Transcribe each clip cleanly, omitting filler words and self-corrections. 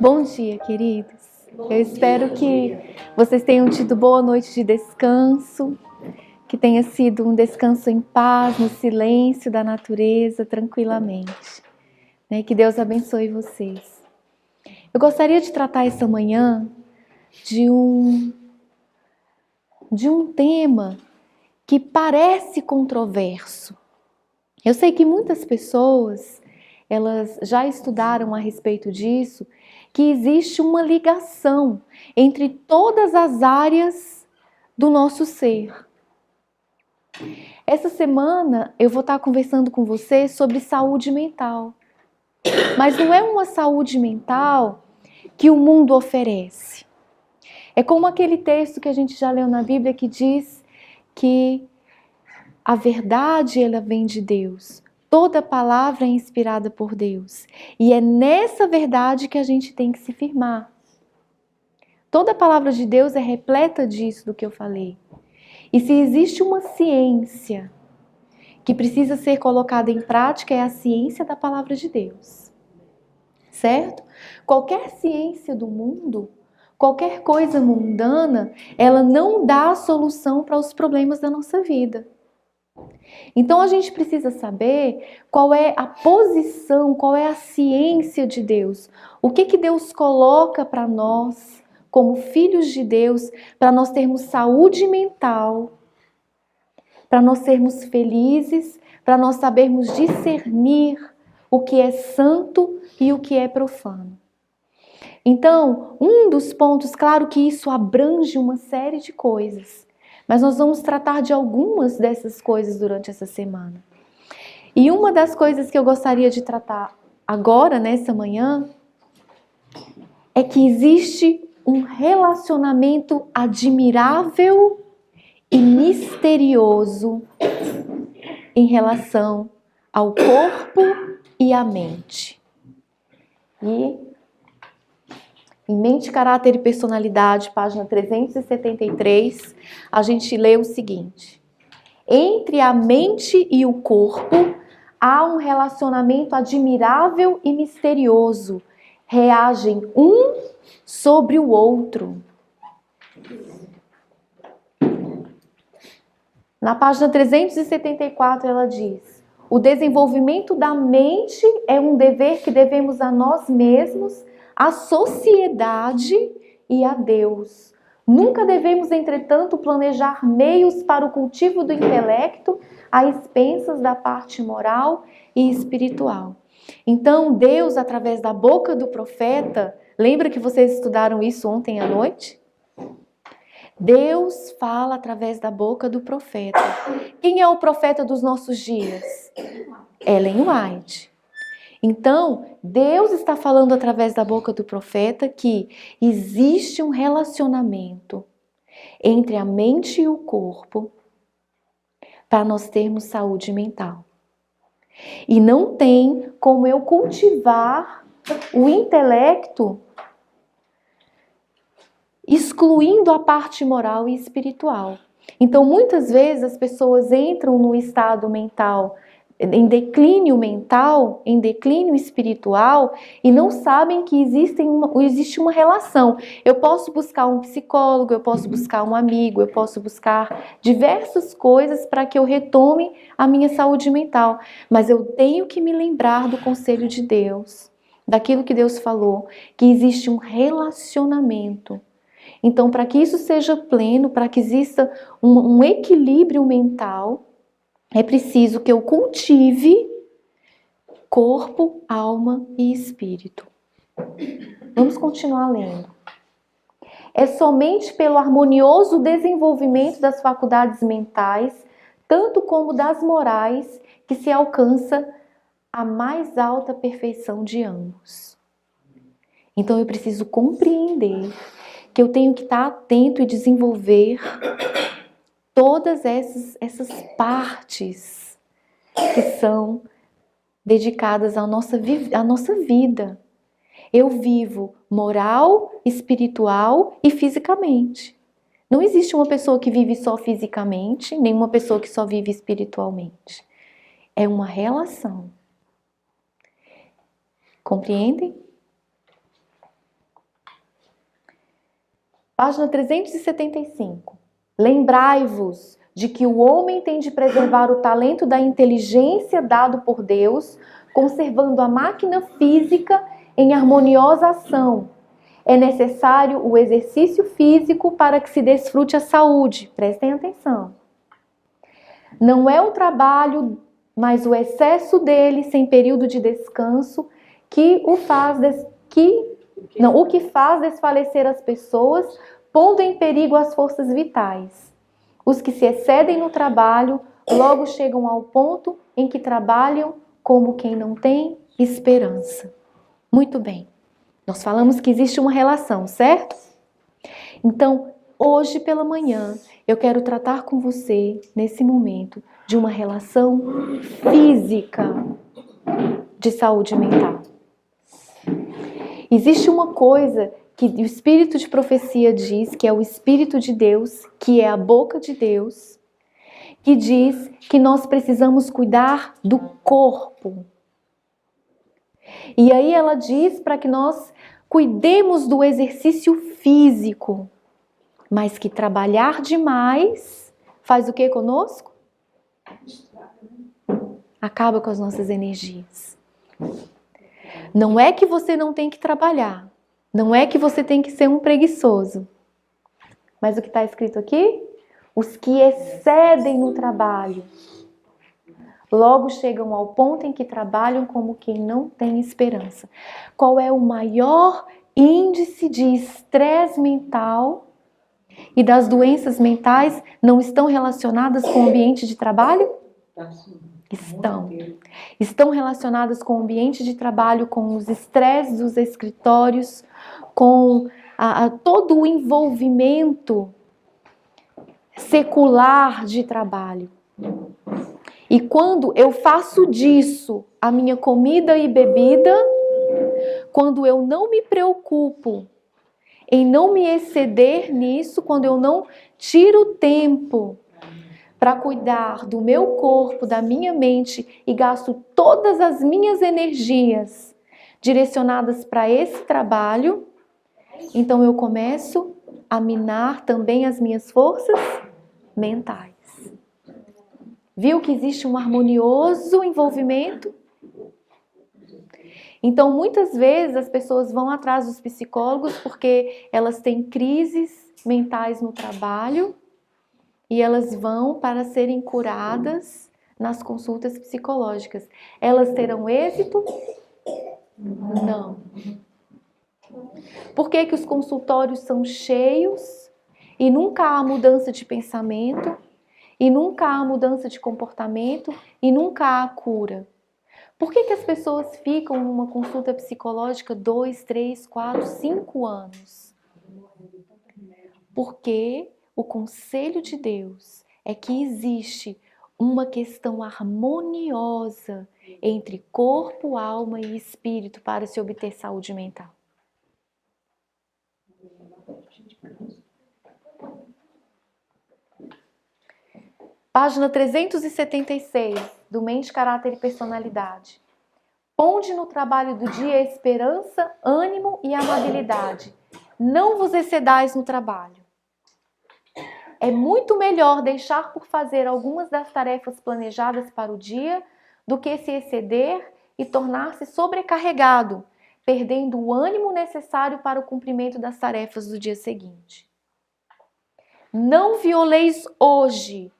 Bom dia, queridos. Eu espero que vocês tenham tido boa noite de descanso, que tenha sido um descanso em paz, no silêncio da natureza, tranquilamente. Que Deus abençoe vocês. Eu gostaria de tratar essa manhã de um tema que parece controverso. Eu sei que muitas pessoas, elas já estudaram a respeito disso, que existe uma ligação entre todas as áreas do nosso ser. Essa semana eu vou estar conversando com você sobre saúde mental. Mas não é uma saúde mental que o mundo oferece. É como aquele texto que a gente já leu na Bíblia que diz que a verdade, ela vem de Deus. Toda palavra é inspirada por Deus. E é nessa verdade que a gente tem que se firmar. Toda palavra de Deus é repleta disso do que eu falei. E se existe uma ciência que precisa ser colocada em prática, é a ciência da palavra de Deus. Certo? Qualquer ciência do mundo, qualquer coisa mundana, ela não dá a solução para os problemas da nossa vida. Então a gente precisa saber qual é a posição, qual é a ciência de Deus. O que Deus coloca para nós, como filhos de Deus, para nós termos saúde mental, para nós sermos felizes, para nós sabermos discernir o que é santo e o que é profano. Então, um dos pontos, claro que isso abrange uma série de coisas, mas nós vamos tratar de algumas dessas coisas durante essa semana. E uma das coisas que eu gostaria de tratar agora, nessa manhã, é que existe um relacionamento admirável e misterioso em relação ao corpo e à mente. E em Mente, Caráter e Personalidade, página 373, a gente lê o seguinte: entre a mente e o corpo há um relacionamento admirável e misterioso. Reagem um sobre o outro. Na página 374 ela diz: o desenvolvimento da mente é um dever que devemos a nós mesmos, à sociedade e a Deus. Nunca devemos, entretanto, planejar meios para o cultivo do intelecto a expensas da parte moral e espiritual. Então, Deus, através da boca do profeta, lembra que vocês estudaram isso ontem à noite? Deus fala através da boca do profeta. Quem é o profeta dos nossos dias? Ellen White. Então, Deus está falando através da boca do profeta que existe um relacionamento entre a mente e o corpo para nós termos saúde mental. E não tem como eu cultivar o intelecto excluindo a parte moral e espiritual. Então, muitas vezes as pessoas entram no estado mental, em declínio mental, em declínio espiritual, e não sabem que existe uma relação. Eu posso buscar um psicólogo, eu posso buscar um amigo, eu posso buscar diversas coisas para que eu retome a minha saúde mental. Mas eu tenho que me lembrar do conselho de Deus, daquilo que Deus falou, que existe um relacionamento. Então, para que isso seja pleno, para que exista um equilíbrio mental, é preciso que eu cultive corpo, alma e espírito. Vamos continuar lendo. É somente pelo harmonioso desenvolvimento das faculdades mentais, tanto como das morais, que se alcança a mais alta perfeição de ambos. Então, eu preciso compreender que eu tenho que estar atento e desenvolver todas essas partes que são dedicadas à nossa vida. Eu vivo moral, espiritual e fisicamente. Não existe uma pessoa que vive só fisicamente, nem uma pessoa que só vive espiritualmente. É uma relação. Compreendem? Página 375. Lembrai-vos de que o homem tem de preservar o talento da inteligência dado por Deus, conservando a máquina física em harmoniosa ação. É necessário o exercício físico para que se desfrute a saúde. Prestem atenção. Não é o trabalho, mas o excesso dele, sem período de descanso, o que faz desfalecer as pessoas, pondo em perigo as forças vitais. Os que se excedem no trabalho logo chegam ao ponto em que trabalham como quem não tem esperança. Muito bem. Nós falamos que existe uma relação, certo? Então, hoje pela manhã, eu quero tratar com você, nesse momento, de uma relação física de saúde mental. Existe uma coisa que o Espírito de Profecia diz, que é o Espírito de Deus, que é a boca de Deus, que diz que nós precisamos cuidar do corpo. E aí ela diz para que nós cuidemos do exercício físico, mas que trabalhar demais faz o que conosco? Acaba com as nossas energias. Não é que você não tem que trabalhar, não é que você tem que ser um preguiçoso, mas o que está escrito aqui? Os que excedem no trabalho logo chegam ao ponto em que trabalham como quem não tem esperança. Qual é o maior índice de estresse mental e das doenças mentais não estão relacionadas com o ambiente de trabalho? Estão relacionadas com o ambiente de trabalho, com os estresses dos escritórios, com todo o envolvimento secular de trabalho. E quando eu faço disso a minha comida e bebida, quando eu não me preocupo em não me exceder nisso, quando eu não tiro tempo para cuidar do meu corpo, da minha mente e gasto todas as minhas energias direcionadas para esse trabalho, então eu começo a minar também as minhas forças mentais. Viu que existe um harmonioso envolvimento? Então, muitas vezes as pessoas vão atrás dos psicólogos porque elas têm crises mentais no trabalho e elas vão para serem curadas nas consultas psicológicas. Elas terão êxito? Não. Por que os consultórios são cheios e nunca há mudança de pensamento? E nunca há mudança de comportamento e nunca há cura. Por que as pessoas ficam numa consulta psicológica 2, 3, 4, 5 anos? Porque o conselho de Deus é que existe uma questão harmoniosa entre corpo, alma e espírito para se obter saúde mental. Página 376, do Mente, Caráter e Personalidade. Ponde no trabalho do dia esperança, ânimo e amabilidade. Não vos excedais no trabalho. É muito melhor deixar por fazer algumas das tarefas planejadas para o dia do que se exceder e tornar-se sobrecarregado, perdendo o ânimo necessário para o cumprimento das tarefas do dia seguinte. Não violeis hoje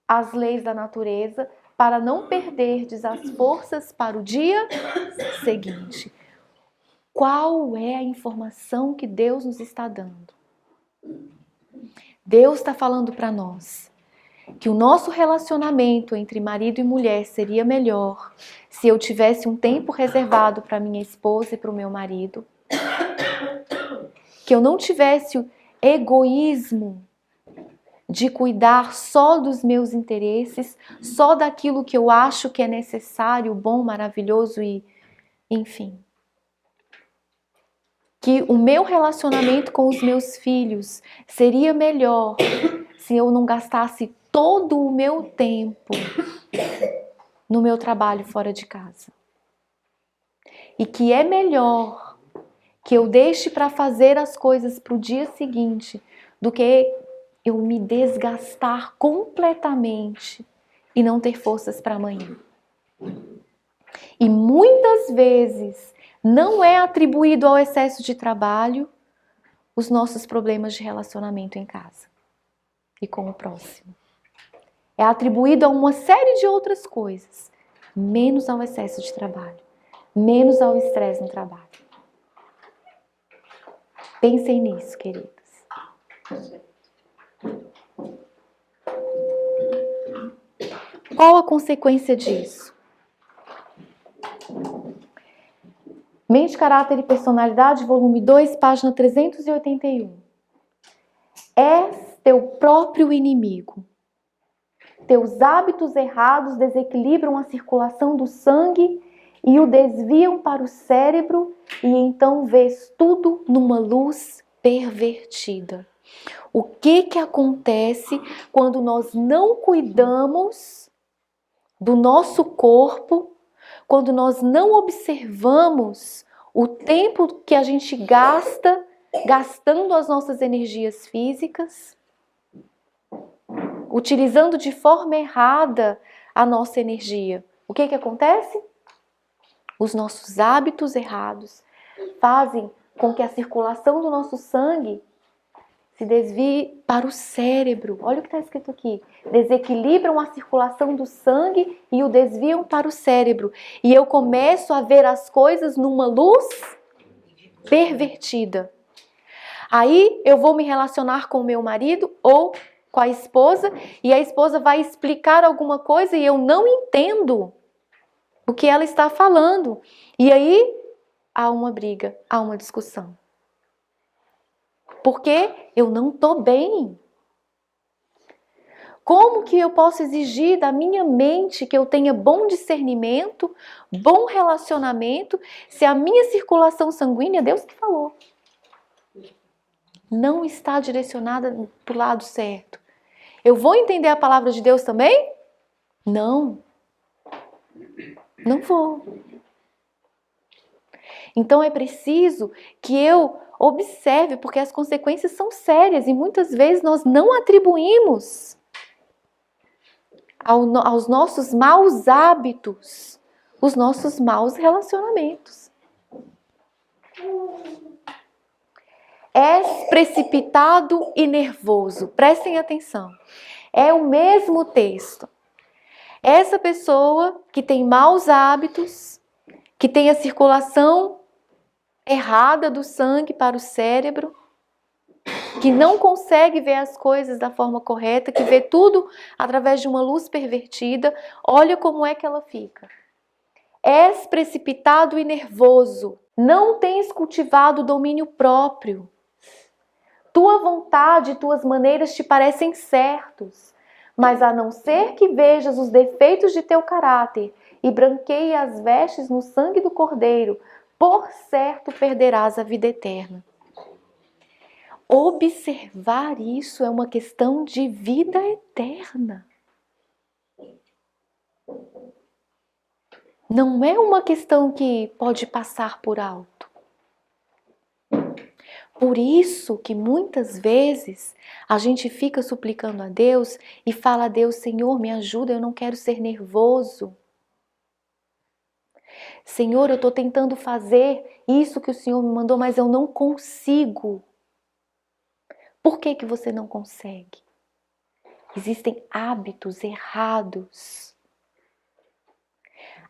as leis da natureza para não perderdes as forças para o dia seguinte. Qual é a informação que Deus nos está dando? Deus está falando para nós que o nosso relacionamento entre marido e mulher seria melhor se eu tivesse um tempo reservado para minha esposa e para o meu marido, que eu não tivesse o egoísmo de cuidar só dos meus interesses, só daquilo que eu acho que é necessário, bom, maravilhoso e, enfim. Que o meu relacionamento com os meus filhos seria melhor se eu não gastasse todo o meu tempo no meu trabalho fora de casa. E que é melhor que eu deixe para fazer as coisas para o dia seguinte, do que eu me desgastar completamente e não ter forças para amanhã. E muitas vezes não é atribuído ao excesso de trabalho os nossos problemas de relacionamento em casa e com o próximo. É atribuído a uma série de outras coisas, menos ao excesso de trabalho, menos ao estresse no trabalho. Pensem nisso, queridas. Qual a consequência disso? Mente, Caráter e Personalidade, volume 2, página 381. És teu próprio inimigo. Teus hábitos errados desequilibram a circulação do sangue e o desviam para o cérebro, e então vês tudo numa luz pervertida. O que acontece quando nós não cuidamos do nosso corpo, quando nós não observamos o tempo que a gente gastando as nossas energias físicas, utilizando de forma errada a nossa energia? O que acontece? Os nossos hábitos errados fazem com que a circulação do nosso sangue se desvie para o cérebro. Olha o que está escrito aqui. Desequilibram a circulação do sangue e o desviam para o cérebro. E eu começo a ver as coisas numa luz pervertida. Aí eu vou me relacionar com o meu marido ou com a esposa, e a esposa vai explicar alguma coisa e eu não entendo o que ela está falando. E aí há uma briga, há uma discussão. Porque eu não estou bem. Como que eu posso exigir da minha mente que eu tenha bom discernimento, bom relacionamento, se a minha circulação sanguínea, Deus que falou, não está direcionada para o lado certo? Eu vou entender a palavra de Deus também? Não. Não vou. Então é preciso que eu observe, porque as consequências são sérias e muitas vezes nós não atribuímos aos nossos maus hábitos os nossos maus relacionamentos. És precipitado e nervoso. Prestem atenção. É o mesmo texto. Essa pessoa que tem maus hábitos, que tem a circulação errada do sangue para o cérebro, que não consegue ver as coisas da forma correta, que vê tudo através de uma luz pervertida, olha como é que ela fica. És precipitado e nervoso, não tens cultivado o domínio próprio. Tua vontade e tuas maneiras te parecem certos, mas a não ser que vejas os defeitos de teu caráter e branqueie as vestes no sangue do Cordeiro, por certo perderás a vida eterna. Observar isso é uma questão de vida eterna. Não é uma questão que pode passar por alto. Por isso que muitas vezes a gente fica suplicando a Deus e fala a Deus: Senhor, me ajuda, eu não quero ser nervoso. Senhor, eu estou tentando fazer isso que o Senhor me mandou, mas eu não consigo. Por que você não consegue? Existem hábitos errados.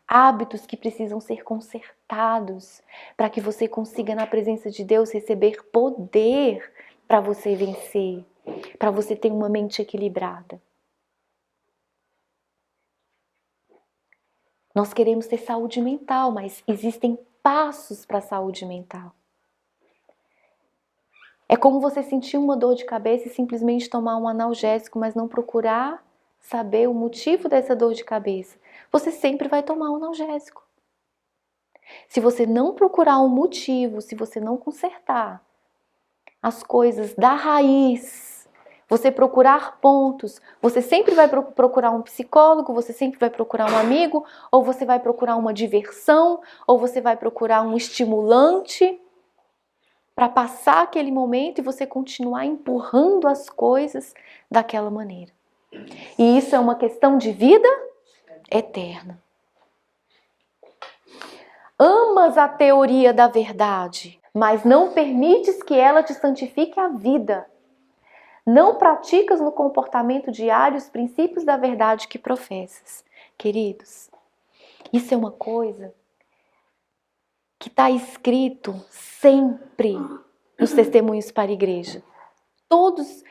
Hábitos que precisam ser consertados para que você consiga, na presença de Deus, receber poder para você vencer, para você ter uma mente equilibrada. Nós queremos ter saúde mental, mas existem passos para a saúde mental. É como você sentir uma dor de cabeça e simplesmente tomar um analgésico, mas não procurar saber o motivo dessa dor de cabeça. Você sempre vai tomar um analgésico. Se você não procurar um motivo, se você não consertar as coisas da raiz, você procurar pontos, você sempre vai procurar um psicólogo, você sempre vai procurar um amigo, ou você vai procurar uma diversão, ou você vai procurar um estimulante. para passar aquele momento e você continuar empurrando as coisas daquela maneira. E isso é uma questão de vida eterna. Amas a teoria da verdade, mas não permites que ela te santifique a vida. Não praticas no comportamento diário os princípios da verdade que professas. Queridos, isso é uma coisa que está escrito sempre nos testemunhos para a igreja. Todos,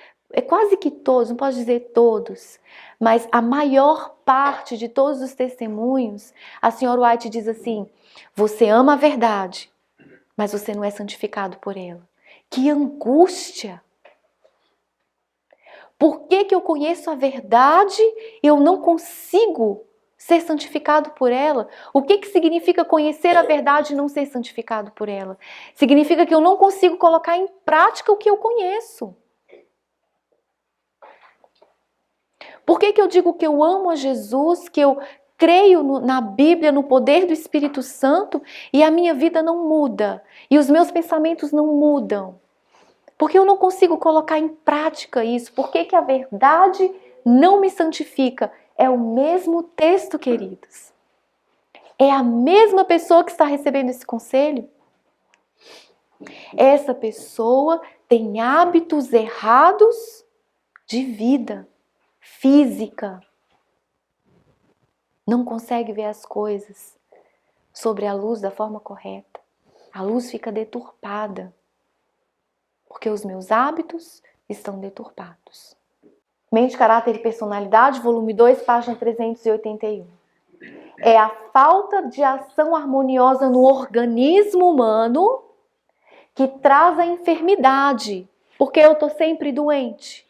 quase que todos, não posso dizer todos, mas a maior parte de todos os testemunhos, a senhora White diz assim: você ama a verdade, mas você não é santificado por ela. Que angústia! Por que que eu conheço a verdade e eu não consigo ser santificado por ela? O que que significa conhecer a verdade e não ser santificado por ela? Significa que eu não consigo colocar em prática o que eu conheço. Por que que eu digo que eu amo a Jesus, que eu creio na Bíblia, no poder do Espírito Santo e a minha vida não muda e os meus pensamentos não mudam? Porque eu não consigo colocar em prática isso. Por que que a verdade não me santifica? É o mesmo texto, queridos. É a mesma pessoa que está recebendo esse conselho. Essa pessoa tem hábitos errados de vida física. Não consegue ver as coisas sobre a luz da forma correta. A luz fica deturpada. Porque os meus hábitos estão deturpados. Mente, Caráter e Personalidade, volume 2, página 381. É a falta de ação harmoniosa no organismo humano que traz a enfermidade. Porque eu estou sempre doente.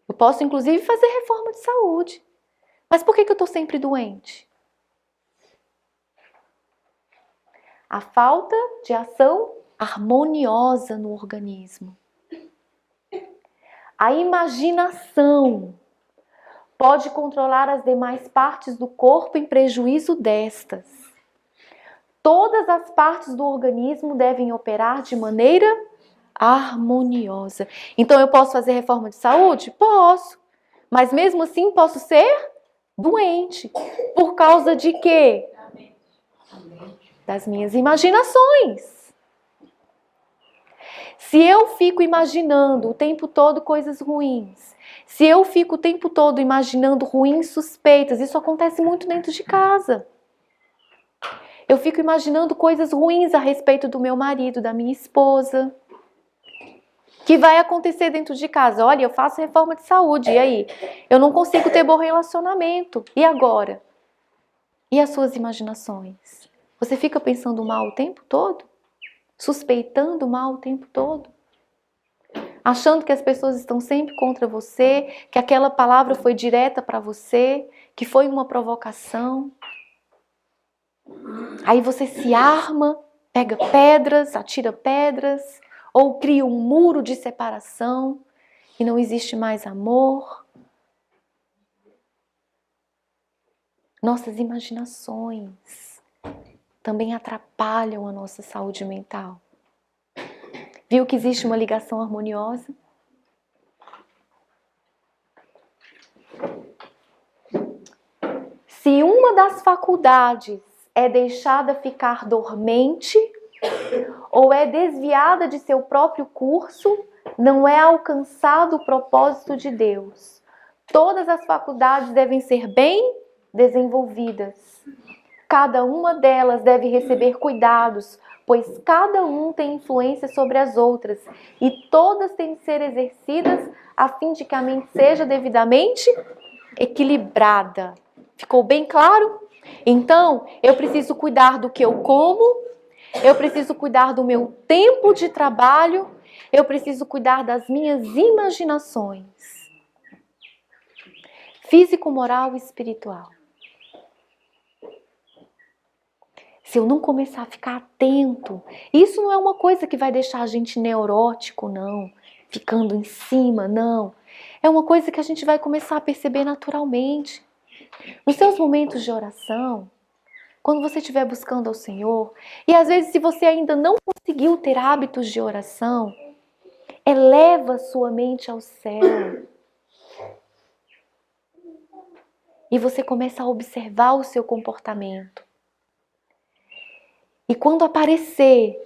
Eu posso, inclusive, fazer reforma de saúde. Mas por que eu estou sempre doente? A falta de ação harmoniosa no organismo. A imaginação pode controlar as demais partes do corpo em prejuízo destas. Todas as partes do organismo devem operar de maneira harmoniosa. Então eu posso fazer reforma de saúde? Posso. Mas mesmo assim posso ser doente. Por causa de quê? Das minhas imaginações. Se eu fico imaginando o tempo todo coisas ruins, se eu fico o tempo todo imaginando ruins suspeitas, isso acontece muito dentro de casa. Eu fico imaginando coisas ruins a respeito do meu marido, da minha esposa, que vai acontecer dentro de casa. Olha, eu faço reforma de saúde, e aí? Eu não consigo ter bom relacionamento. E agora? E as suas imaginações? Você fica pensando mal o tempo todo? Suspeitando mal o tempo todo? Achando que as pessoas estão sempre contra você, que aquela palavra foi direta para você, que foi uma provocação? Aí você se arma, pega pedras, atira pedras, ou cria um muro de separação e não existe mais amor. Nossas imaginações também atrapalham a nossa saúde mental. Viu que existe uma ligação harmoniosa? Se uma das faculdades é deixada ficar dormente ou é desviada de seu próprio curso, não é alcançado o propósito de Deus. Todas as faculdades devem ser bem desenvolvidas. Cada uma delas deve receber cuidados, pois cada um tem influência sobre as outras e todas têm de ser exercidas a fim de que a mente seja devidamente equilibrada. Ficou bem claro? Então, eu preciso cuidar do que eu como, eu preciso cuidar do meu tempo de trabalho, eu preciso cuidar das minhas imaginações. Físico, moral e espiritual. Se eu não começar a ficar atento, isso não é uma coisa que vai deixar a gente neurótico, não. Ficando em cima, não. É uma coisa que a gente vai começar a perceber naturalmente. Nos seus momentos de oração, quando você estiver buscando ao Senhor, e às vezes se você ainda não conseguiu ter hábitos de oração, eleva sua mente ao céu. E você começa a observar o seu comportamento. E quando aparecer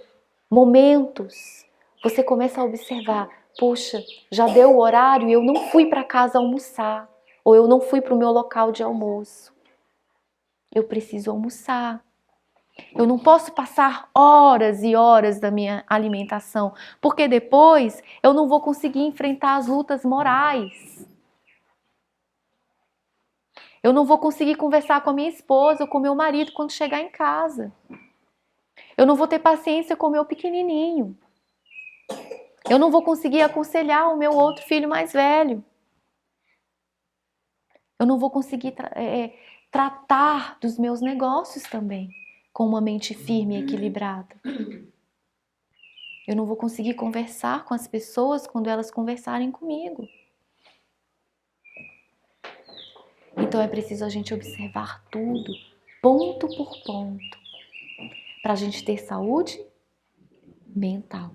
momentos, você começa a observar, puxa, já deu o horário e eu não fui para casa almoçar, ou eu não fui para o meu local de almoço. Eu preciso almoçar. Eu não posso passar horas e horas da minha alimentação, porque depois eu não vou conseguir enfrentar as lutas morais. Eu não vou conseguir conversar com a minha esposa ou com o meu marido quando chegar em casa. Eu não vou ter paciência com o meu pequenininho. Eu não vou conseguir aconselhar o meu outro filho mais velho. Eu não vou conseguir tratar dos meus negócios também com uma mente firme e equilibrada. Eu não vou conseguir conversar com as pessoas quando elas conversarem comigo. Então é preciso a gente observar tudo, ponto por ponto, para a gente ter saúde mental.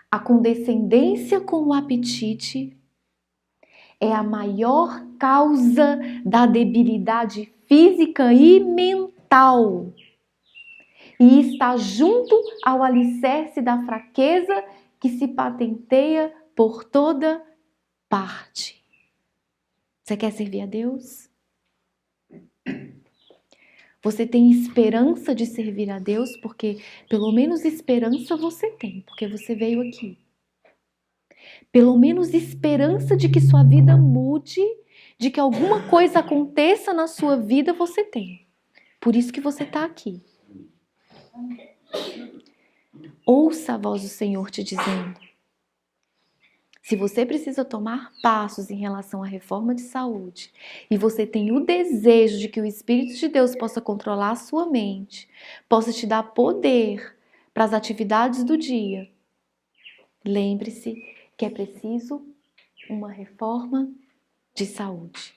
A condescendência com o apetite é a maior causa da debilidade física e mental. E está junto ao alicerce da fraqueza que se patenteia por toda parte. Você quer servir a Deus? Você tem esperança de servir a Deus? Porque pelo menos esperança você tem, porque você veio aqui. Pelo menos esperança de que sua vida mude, de que alguma coisa aconteça na sua vida, você tem. Por isso que você está aqui. Ouça a voz do Senhor te dizendo. Se você precisa tomar passos em relação à reforma de saúde e você tem o desejo de que o Espírito de Deus possa controlar a sua mente, possa te dar poder para as atividades do dia, lembre-se que é preciso uma reforma de saúde.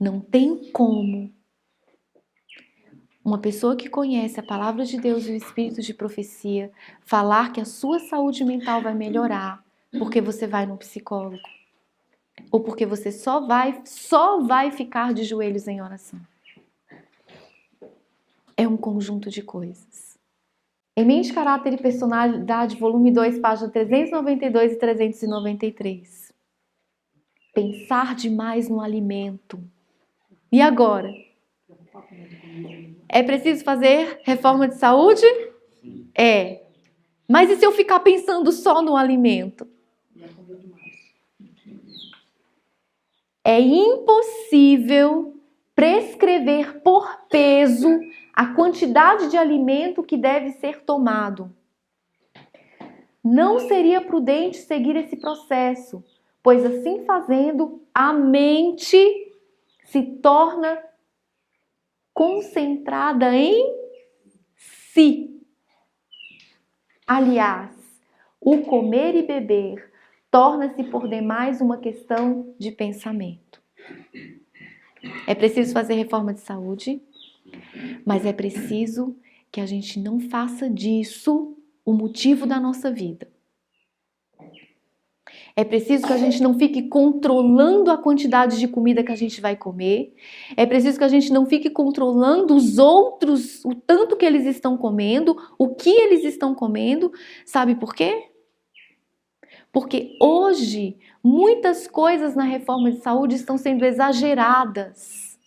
Não tem como uma pessoa que conhece a palavra de Deus e o Espírito de profecia falar que a sua saúde mental vai melhorar porque você vai num psicólogo ou porque você só vai ficar de joelhos em oração. É um conjunto de coisas. Em Mente, Caráter e Personalidade, volume 2, página 392 e 393. Pensar demais no alimento. E agora? É preciso fazer reforma de saúde? É. Mas e se eu ficar pensando só no alimento? É impossível prescrever por peso a quantidade de alimento que deve ser tomado. Não seria prudente seguir esse processo, pois assim fazendo, a mente se torna concentrada em si. Aliás, o comer e beber torna-se por demais uma questão de pensamento. É preciso fazer reforma de saúde, mas é preciso que a gente não faça disso o motivo da nossa vida. É preciso que a gente não fique controlando a quantidade de comida que a gente vai comer. É preciso que a gente não fique controlando os outros, o tanto que eles estão comendo, o que eles estão comendo. Sabe por quê? Porque hoje muitas coisas na reforma de saúde estão sendo exageradas.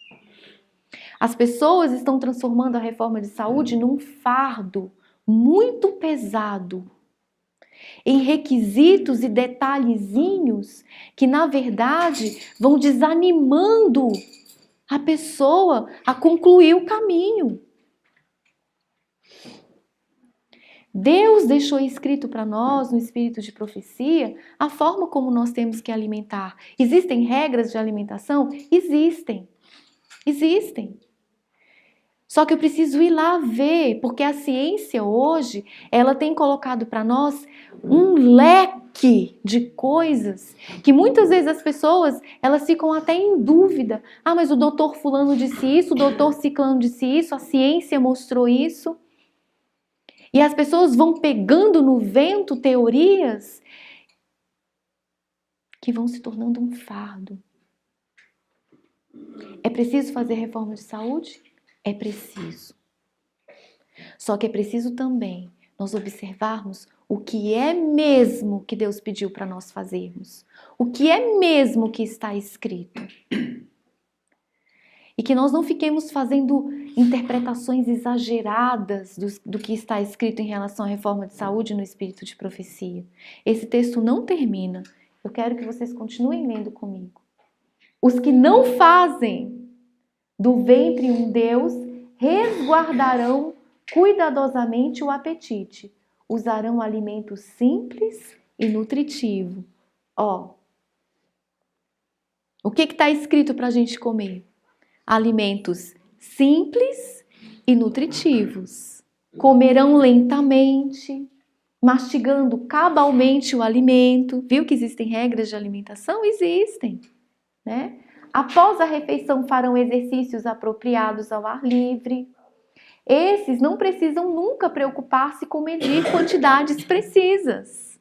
As pessoas estão transformando a reforma de saúde num fardo muito pesado, em requisitos e detalhezinhos que, na verdade, vão desanimando a pessoa a concluir o caminho. Deus deixou escrito para nós, no Espírito de Profecia, a forma como nós temos que alimentar. Existem regras de alimentação? Existem. Existem. Só que eu preciso ir lá ver, porque a ciência hoje, ela tem colocado para nós um leque de coisas que muitas vezes as pessoas, elas ficam até em dúvida. Ah, mas o doutor fulano disse isso, o doutor ciclano disse isso, a ciência mostrou isso. E as pessoas vão pegando no vento teorias que vão se tornando um fardo. É preciso fazer reforma de saúde? É preciso. Só que é preciso também nós observarmos o que é mesmo que Deus pediu para nós fazermos. O que é mesmo que está escrito. E que nós não fiquemos fazendo interpretações exageradas do que está escrito em relação à reforma de saúde no espírito de profecia. Esse texto não termina. Eu quero que vocês continuem lendo comigo. Os que não fazem do ventre um Deus resguardarão cuidadosamente o apetite. Usarão alimento simples e nutritivo. Ó, o que está escrito para a gente comer? Alimentos simples e nutritivos. Comerão lentamente, mastigando cabalmente o alimento. Viu que existem regras de alimentação? Existem, né? Após a refeição farão exercícios apropriados ao ar livre. Esses não precisam nunca preocupar-se com medir quantidades precisas.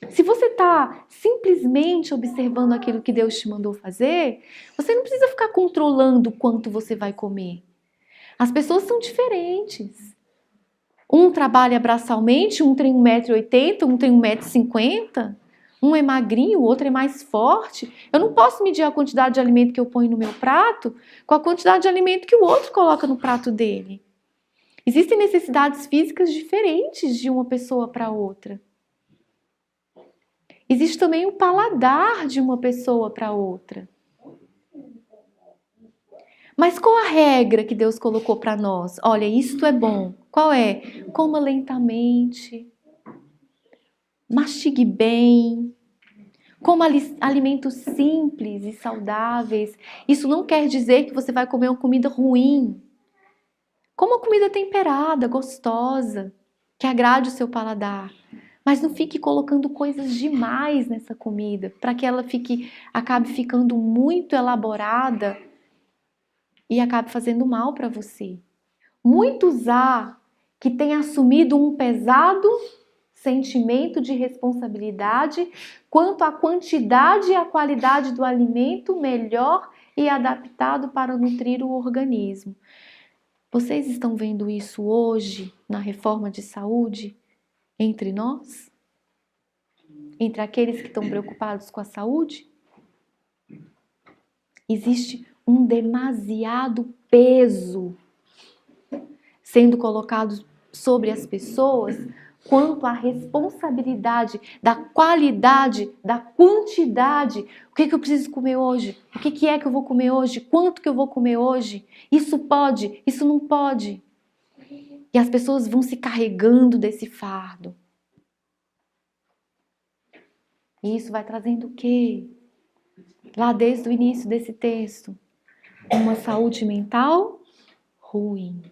Se você está simplesmente observando aquilo que Deus te mandou fazer, você não precisa ficar controlando quanto você vai comer. As pessoas são diferentes. Um trabalha braçalmente, um tem 1,80 m, um tem 1,50 m. Um é magrinho, o outro é mais forte. Eu não posso medir a quantidade de alimento que eu ponho no meu prato com a quantidade de alimento que o outro coloca no prato dele. Existem necessidades físicas diferentes de uma pessoa para outra. Existe também o paladar de uma pessoa para outra. Mas qual a regra que Deus colocou para nós? Olha, isto é bom. Qual é? Coma lentamente. Mastigue bem. Coma alimentos simples e saudáveis. Isso não quer dizer que você vai comer uma comida ruim. Coma uma comida temperada, gostosa, que agrade o seu paladar. Mas não fique colocando coisas demais nessa comida, para que ela acabe ficando muito elaborada e acabe fazendo mal para você. Muitos há que têm assumido um pesado sentimento de responsabilidade quanto à quantidade e à qualidade do alimento melhor e adaptado para nutrir o organismo. Vocês estão vendo isso hoje na reforma de saúde entre nós? Entre aqueles que estão preocupados com a saúde? Existe um demasiado peso sendo colocado sobre as pessoas quanto à responsabilidade da qualidade, da quantidade. O que eu preciso comer hoje? O que é que eu vou comer hoje? Quanto que eu vou comer hoje? Isso pode? Isso não pode? E as pessoas vão se carregando desse fardo. E isso vai trazendo o quê? Lá desde o início desse texto, uma saúde mental ruim.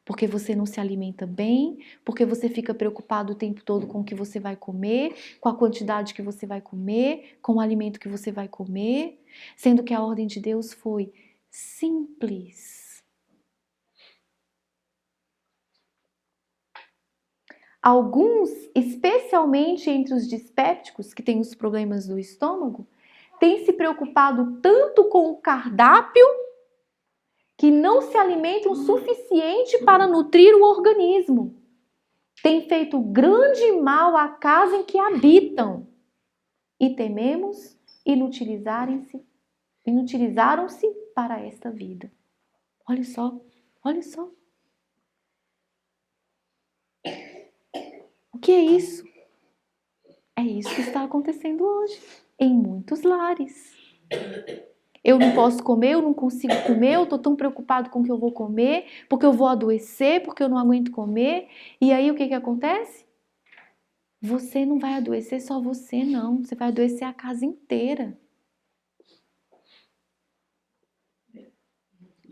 Porque você não se alimenta bem, porque você fica preocupado o tempo todo com o que você vai comer, com a quantidade que você vai comer, com o alimento que você vai comer, sendo que a ordem de Deus foi simples. Alguns, especialmente entre os dispépticos, que têm os problemas do estômago, têm se preocupado tanto com o cardápio que não se alimentam o suficiente para nutrir o organismo. Tem feito grande mal à casa em que habitam. E tememos inutilizaram-se para esta vida. Olha só, olha só. O que é isso? É isso que está acontecendo hoje, em muitos lares. Eu não posso comer, eu não consigo comer, eu estou tão preocupado com o que eu vou comer, porque eu vou adoecer, porque eu não aguento comer. E aí o que acontece? Você não vai adoecer só você, não. Você vai adoecer a casa inteira.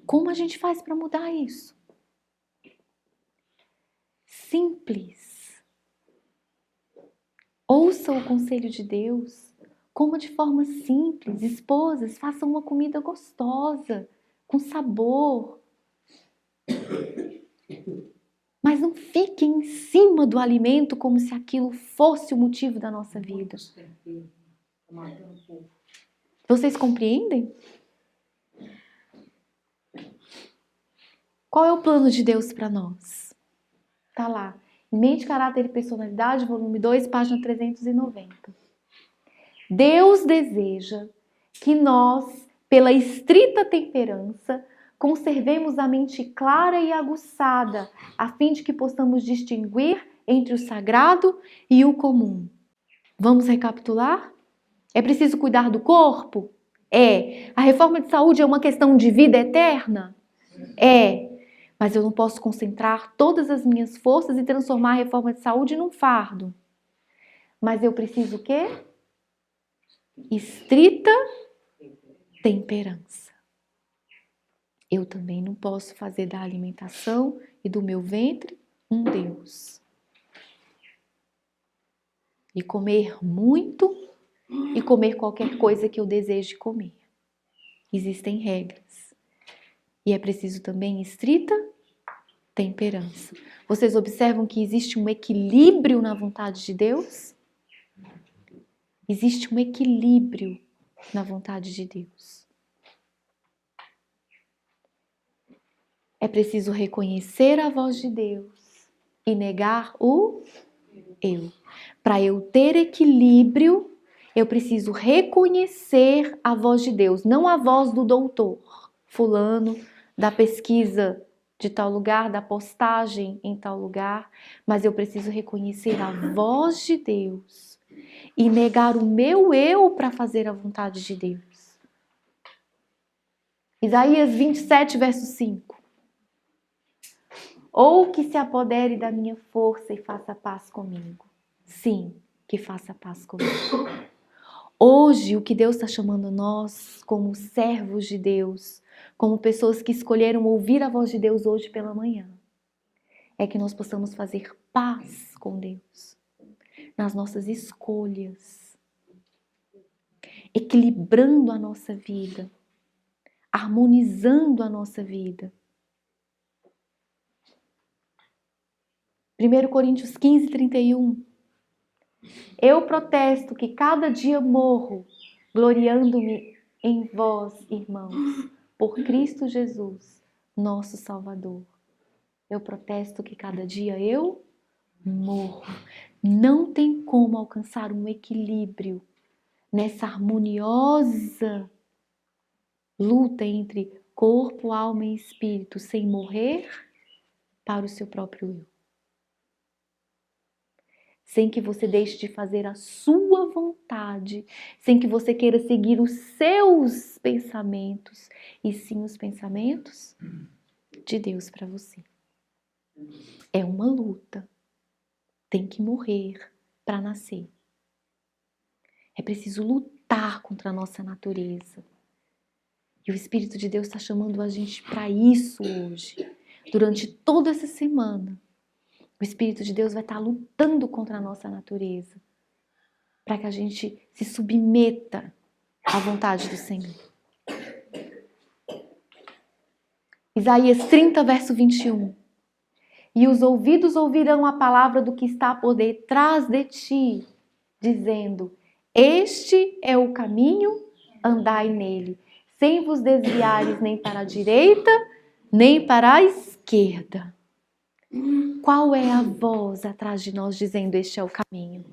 Como a gente faz para mudar isso? Simples. Ouça o conselho de Deus. Coma de forma simples. Esposas, façam uma comida gostosa, com sabor. Mas não fiquem em cima do alimento como se aquilo fosse o motivo da nossa vida. Vocês compreendem? Qual é o plano de Deus para nós? Tá lá. Mente, Caráter e Personalidade, volume 2, página 390. Deus deseja que nós, pela estrita temperança, conservemos a mente clara e aguçada, a fim de que possamos distinguir entre o sagrado e o comum. Vamos recapitular? É preciso cuidar do corpo? É. A reforma de saúde é uma questão de vida eterna? É. Mas eu não posso concentrar todas as minhas forças e transformar a reforma de saúde num fardo. Mas eu preciso o quê? Estrita temperança. Eu também não posso fazer da alimentação e do meu ventre um Deus. E comer muito e comer qualquer coisa que eu deseje comer. Existem regras. E é preciso também estrita temperança. Vocês observam que existe um equilíbrio na vontade de Deus? Existe um equilíbrio na vontade de Deus. É preciso reconhecer a voz de Deus e negar o eu. Para eu ter equilíbrio, eu preciso reconhecer a voz de Deus, não a voz do doutor fulano, da pesquisa de tal lugar, da postagem em tal lugar, mas eu preciso reconhecer a voz de Deus e negar o meu eu para fazer a vontade de Deus. Isaías 27, verso 5. Ou que se apodere da minha força e faça paz comigo. Sim, que faça paz comigo. Hoje, o que Deus está chamando nós, como servos de Deus, como pessoas que escolheram ouvir a voz de Deus hoje pela manhã, é que nós possamos fazer paz com Deus nas nossas escolhas, equilibrando a nossa vida, harmonizando a nossa vida. 1 Coríntios 15, 31. Eu protesto que cada dia morro, gloriando-me em vós, irmãos, por Cristo Jesus, nosso Salvador. Eu protesto que cada dia eu morro. Não tem como alcançar um equilíbrio nessa harmoniosa luta entre corpo, alma e espírito sem morrer para o seu próprio eu. Sem que você deixe de fazer a sua vontade, sem que você queira seguir os seus pensamentos, e sim os pensamentos de Deus para você. É uma luta. Tem que morrer para nascer. É preciso lutar contra a nossa natureza. E o Espírito de Deus está chamando a gente para isso hoje. Durante toda essa semana, o Espírito de Deus vai estar lutando contra a nossa natureza, para que a gente se submeta à vontade do Senhor. Isaías 30, verso 21. E os ouvidos ouvirão a palavra do que está por detrás de ti, dizendo: este é o caminho, andai nele, sem vos desviares nem para a direita, nem para a esquerda. Qual é a voz atrás de nós dizendo este é o caminho?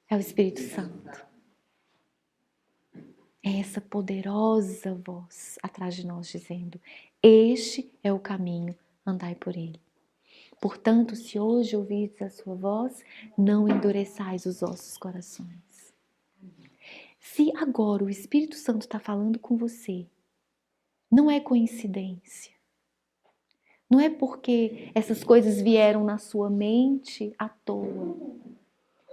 É o Espírito Santo. É essa poderosa voz atrás de nós dizendo: este é o caminho, andai por ele. Portanto, se hoje ouvirdes a sua voz, não endureçais os vossos corações. Se agora o Espírito Santo está falando com você, não é coincidência. Não é porque essas coisas vieram na sua mente à toa.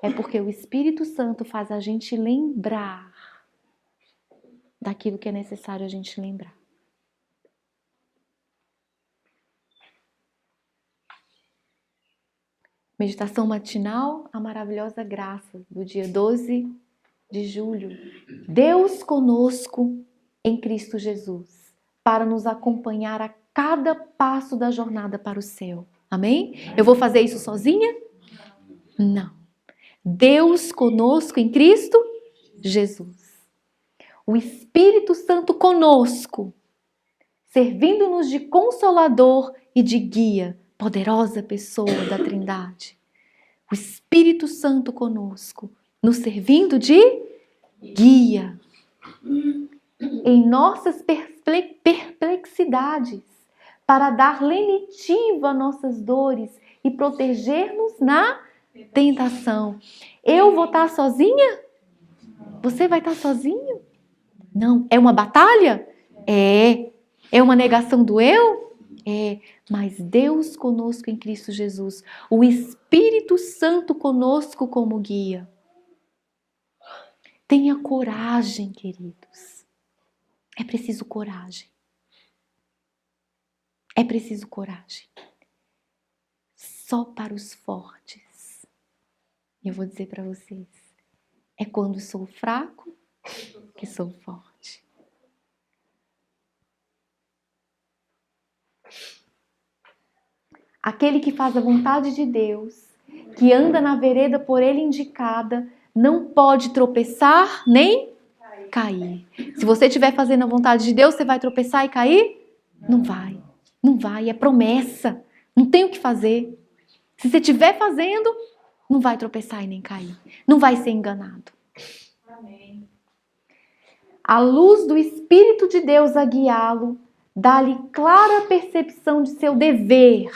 É porque o Espírito Santo faz a gente lembrar daquilo que é necessário a gente lembrar. Meditação matinal, a maravilhosa graça do dia 12 de julho. Deus conosco em Cristo Jesus, para nos acompanhar a cada passo da jornada para o céu. Amém? Eu vou fazer isso sozinha? Não. Deus conosco em Cristo Jesus. O Espírito Santo conosco, servindo-nos de consolador e de guia, poderosa pessoa da Trindade. O Espírito Santo conosco, nos servindo de guia em nossas perplexidades, para dar lenitiva a nossas dores e proteger-nos na tentação. Eu vou estar sozinha? Você vai estar sozinho? Não. É uma batalha? É. É uma negação do eu? É. Mas Deus conosco em Cristo Jesus. O Espírito Santo conosco como guia. Tenha coragem, queridos. É preciso coragem. É preciso coragem. Só para os fortes. E eu vou dizer para vocês, é quando sou fraco que sou forte. Aquele que faz a vontade de Deus, que anda na vereda por ele indicada, não pode tropeçar nem cair. Se você estiver fazendo a vontade de Deus, você vai tropeçar e cair? Não vai. Não vai, é promessa. Não tem o que fazer. Se você estiver fazendo, não vai tropeçar e nem cair. Não vai ser enganado. Amém. A luz do Espírito de Deus a guiá-lo, dá-lhe clara percepção de seu dever.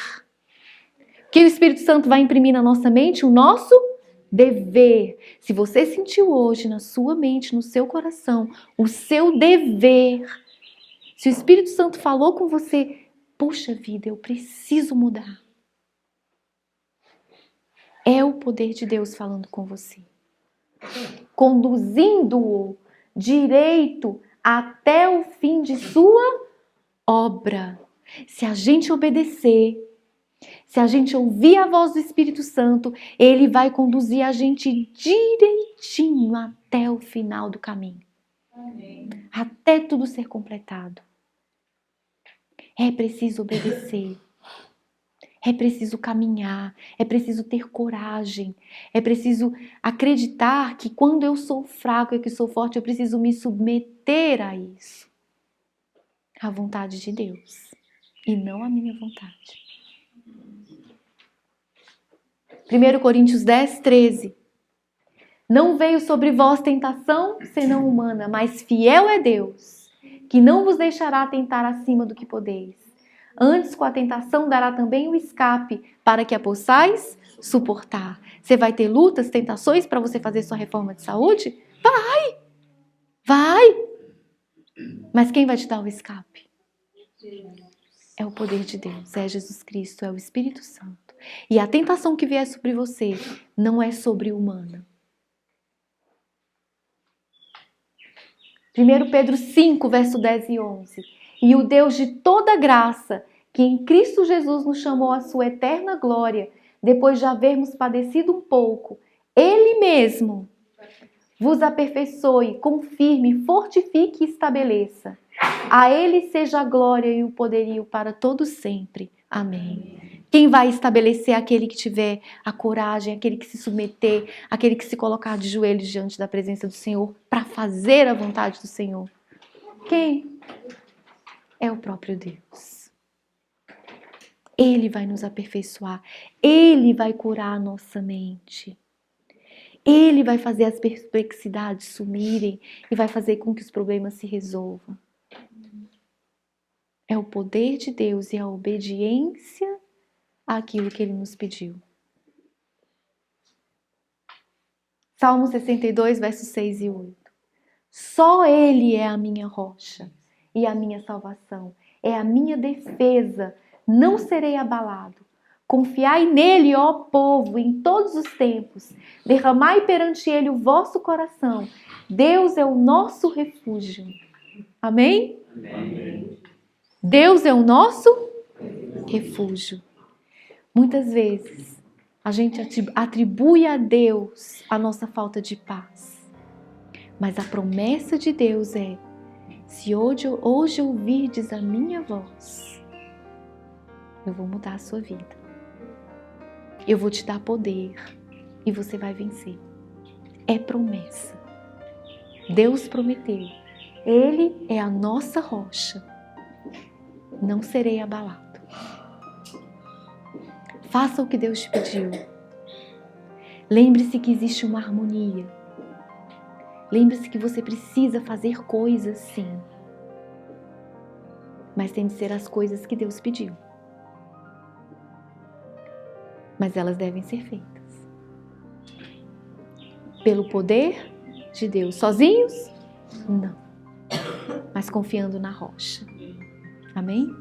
O que o Espírito Santo vai imprimir na nossa mente? O nosso dever. Se você sentiu hoje na sua mente, no seu coração, o seu dever, se o Espírito Santo falou com você, puxa vida, eu preciso mudar. É o poder de Deus falando com você. Conduzindo-o direito até o fim de sua obra. Se a gente obedecer, se a gente ouvir a voz do Espírito Santo, ele vai conduzir a gente direitinho até o final do caminho. Amém. Até tudo ser completado. É preciso obedecer. É preciso caminhar, é preciso ter coragem, é preciso acreditar que quando eu sou fraco e que sou forte, eu preciso me submeter a isso. À vontade de Deus e não à minha vontade. 1 Coríntios 10, 13. Não veio sobre vós tentação senão humana, mas fiel é Deus, que não vos deixará tentar acima do que podeis. Antes, com a tentação, dará também o escape, para que a possais suportar. Você vai ter lutas, tentações para você fazer sua reforma de saúde? Vai! Vai! Mas quem vai te dar o escape? É o poder de Deus, é Jesus Cristo, é o Espírito Santo. E a tentação que vier sobre você não é sobre-humana. 1 Pedro 5, verso 10 e 11. E o Deus de toda graça, que em Cristo Jesus nos chamou à sua eterna glória, depois de havermos padecido um pouco, Ele mesmo vos aperfeiçoe, confirme, fortifique e estabeleça. A Ele seja a glória e o poderio para todos sempre. Amém. Quem vai estabelecer? Aquele que tiver a coragem, aquele que se submeter, aquele que se colocar de joelhos diante da presença do Senhor para fazer a vontade do Senhor. Quem? É o próprio Deus. Ele vai nos aperfeiçoar. Ele vai curar a nossa mente. Ele vai fazer as perplexidades sumirem e vai fazer com que os problemas se resolvam. É o poder de Deus e a obediência àquilo que Ele nos pediu. Salmo 62, versos 6 e 8. Só Ele é a minha rocha e a minha salvação. É a minha defesa. Não serei abalado. Confiai nele, ó povo, em todos os tempos. Derramai perante ele o vosso coração. Deus é o nosso refúgio. Amém? Amém. Deus é o nosso refúgio. Muitas vezes A gente atribui a Deus a nossa falta de paz. Mas a promessa de Deus é: se hoje ouvirdes a minha voz, eu vou mudar a sua vida. Eu vou te dar poder e você vai vencer. É promessa. Deus prometeu. Ele é a nossa rocha. Não serei abalado. Faça o que Deus te pediu. Lembre-se que existe uma harmonia. Lembre-se que você precisa fazer coisas, sim. Mas tem de ser as coisas que Deus pediu. Mas elas devem ser feitas pelo poder de Deus. Sozinhos? Não. Mas confiando na rocha. Amém?